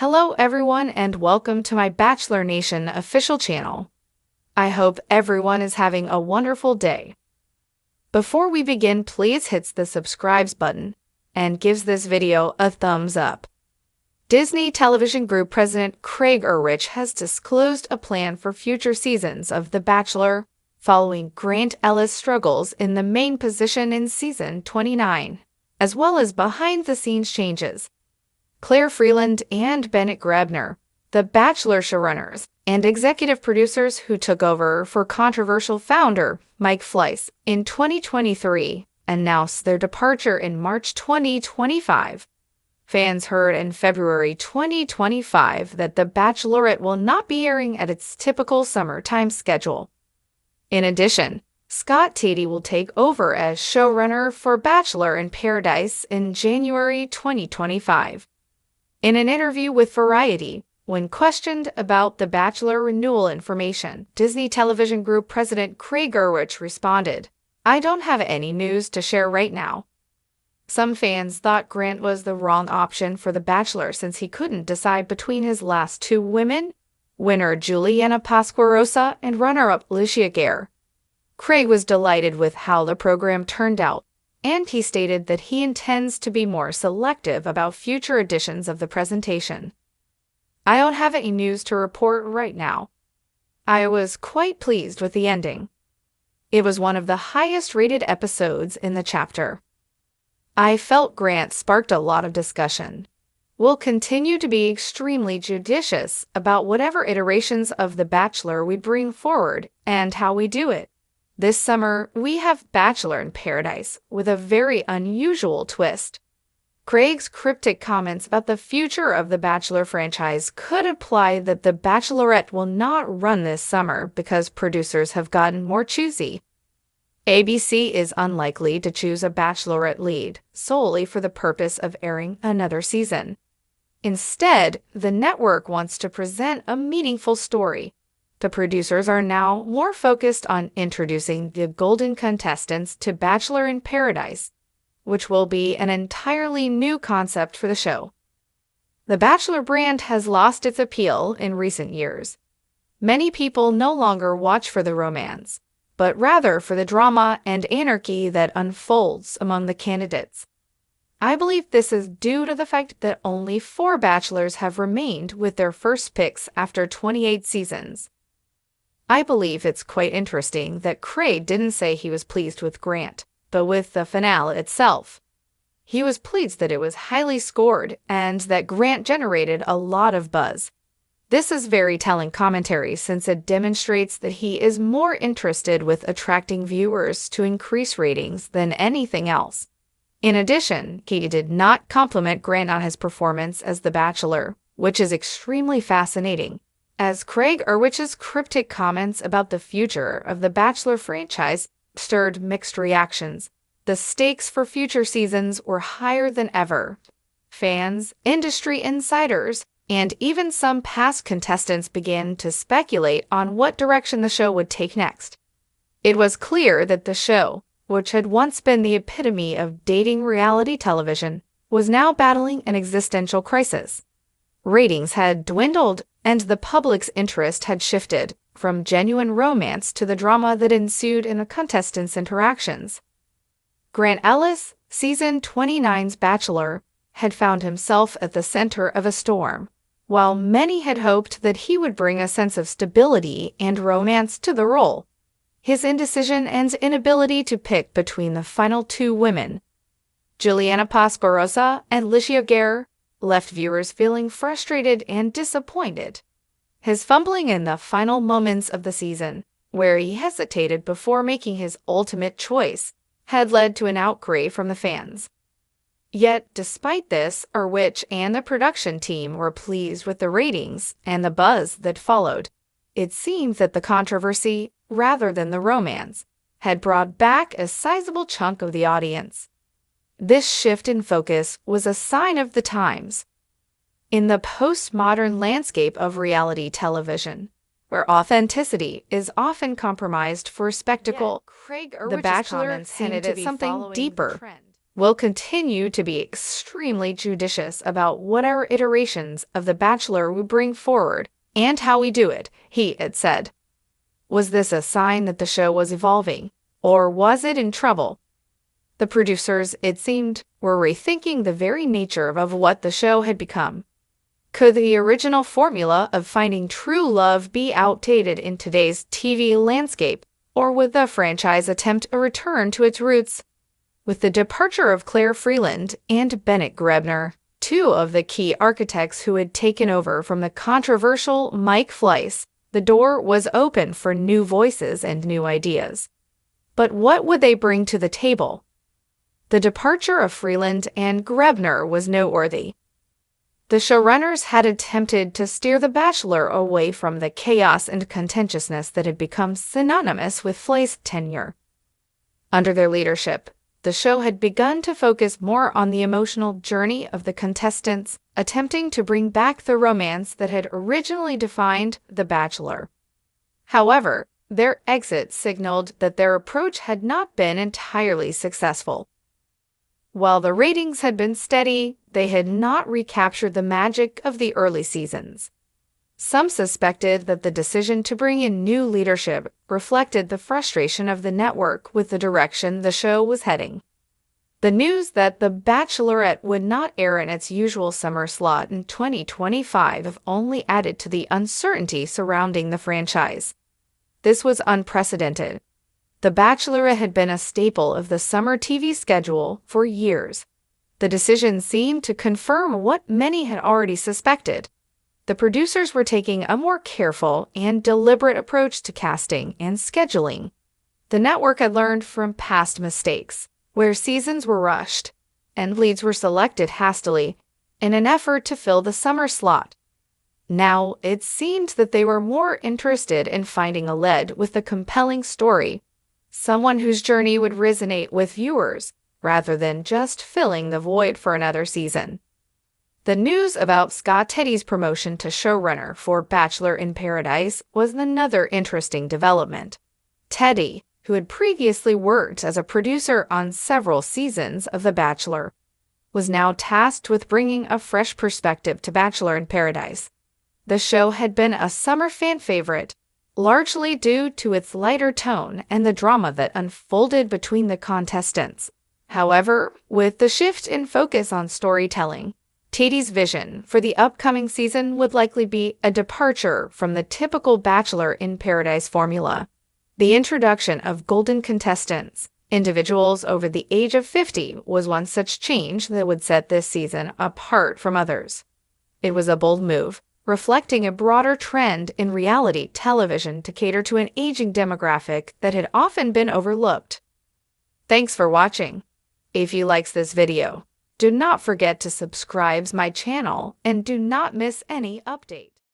Hello everyone and welcome to my Bachelor Nation official channel. I hope everyone is having a wonderful day. Before we begin, please hit the subscribe button and gives this video a thumbs up. Disney Television Group President Craig Erwich has disclosed a plan for future seasons of The Bachelor following Grant Ellis' struggles in the main position in season 29, as well as behind-the-scenes changes. Claire Freeland and Bennett Grabner, The Bachelor showrunners and executive producers who took over for controversial founder Mike Fleiss in 2023, announced their departure in March 2025. Fans heard in February 2025 that The Bachelorette will not be airing at its typical summertime schedule. In addition, Scott Tatey will take over as showrunner for Bachelor in Paradise in January 2025. In an interview with Variety, when questioned about The Bachelor renewal information, Disney Television Group President Craig Erwich responded, "I don't have any news to share right now." Some fans thought Grant was the wrong option for The Bachelor since he couldn't decide between his last two women, winner Juliana Pasquarosa and runner-up Alicia Gare. Craig was delighted with how the program turned out, and he stated that he intends to be more selective about future editions of the presentation. "I don't have any news to report right now. I was quite pleased with the ending. It was one of the highest-rated episodes in the chapter. I felt Grant sparked a lot of discussion. We'll continue to be extremely judicious about whatever iterations of The Bachelor we bring forward and how we do it. This summer, we have Bachelor in Paradise with a very unusual twist." Craig's cryptic comments about the future of the Bachelor franchise could imply that The Bachelorette will not run this summer because producers have gotten more choosy. ABC is unlikely to choose a Bachelorette lead solely for the purpose of airing another season. Instead, the network wants to present a meaningful story. The producers are now more focused on introducing the golden contestants to Bachelor in Paradise, which will be an entirely new concept for the show. The Bachelor brand has lost its appeal in recent years. Many people no longer watch for the romance, but rather for the drama and anarchy that unfolds among the candidates. I believe this is due to the fact that only 4 Bachelors have remained with their first picks after 28 seasons. I believe it's quite interesting that Craig didn't say he was pleased with Grant, but with the finale itself. He was pleased that it was highly scored and that Grant generated a lot of buzz. This is very telling commentary since it demonstrates that he is more interested with attracting viewers to increase ratings than anything else. In addition, he did not compliment Grant on his performance as The Bachelor, which is extremely fascinating, as Craig Erwich's cryptic comments about the future of the Bachelor franchise stirred mixed reactions. The stakes for future seasons were higher than ever. Fans, industry insiders, and even some past contestants began to speculate on what direction the show would take next. It was clear that the show, which had once been the epitome of dating reality television, was now battling an existential crisis. Ratings had dwindled, and the public's interest had shifted from genuine romance to the drama that ensued in the contestants' interactions. Grant Ellis, season 29's Bachelor, had found himself at the center of a storm. While many had hoped that he would bring a sense of stability and romance to the role, his indecision and inability to pick between the final 2 women, Juliana Pasquarosa and Alicia Gare, left viewers feeling frustrated and disappointed. His fumbling in the final moments of the season, where he hesitated before making his ultimate choice, had led to an outcry from the fans. Yet, despite this, Erwich and the production team were pleased with the ratings and the buzz that followed. It seems that the controversy, rather than the romance, had brought back a sizable chunk of the audience. This shift in focus was a sign of the times. In the postmodern landscape of reality television, where authenticity is often compromised for spectacle, The Bachelor hinted at something deeper. "We'll continue to be extremely judicious about whatever iterations of The Bachelor we bring forward and how we do it," he had said. Was this a sign that the show was evolving, or was it in trouble? The producers, it seemed, were rethinking the very nature of what the show had become. Could the original formula of finding true love be outdated in today's TV landscape, or would the franchise attempt a return to its roots? With the departure of Claire Freeland and Bennett Grebner, two of the key architects who had taken over from the controversial Mike Fleiss, the door was open for new voices and new ideas. But what would they bring to the table? The departure of Freeland and Grebner was noteworthy. The showrunners had attempted to steer The Bachelor away from the chaos and contentiousness that had become synonymous with Fleiss' tenure. Under their leadership, the show had begun to focus more on the emotional journey of the contestants, attempting to bring back the romance that had originally defined The Bachelor. However, their exit signaled that their approach had not been entirely successful. While the ratings had been steady, they had not recaptured the magic of the early seasons. Some suspected that the decision to bring in new leadership reflected the frustration of the network with the direction the show was heading. The news that The Bachelorette would not air in its usual summer slot in 2025 only added to the uncertainty surrounding the franchise. This was unprecedented. The Bachelorette had been a staple of the summer TV schedule for years. The decision seemed to confirm what many had already suspected. The producers were taking a more careful and deliberate approach to casting and scheduling. The network had learned from past mistakes, where seasons were rushed and leads were selected hastily in an effort to fill the summer slot. Now, it seemed that they were more interested in finding a lead with a compelling story, someone whose journey would resonate with viewers, rather than just filling the void for another season. The news about Scott Teddy's promotion to showrunner for Bachelor in Paradise was another interesting development. Teddy, who had previously worked as a producer on several seasons of The Bachelor, was now tasked with bringing a fresh perspective to Bachelor in Paradise. The show had been a summer fan favorite, largely due to its lighter tone and the drama that unfolded between the contestants. However, with the shift in focus on storytelling, Teddy's vision for the upcoming season would likely be a departure from the typical Bachelor in Paradise formula. The introduction of golden contestants, individuals over the age of 50, was one such change that would set this season apart from others. It was a bold move, reflecting a broader trend in reality television to cater to an aging demographic that had often been overlooked. Thanks for watching. If you liked this video, do not forget to subscribe my channel and do not miss any update.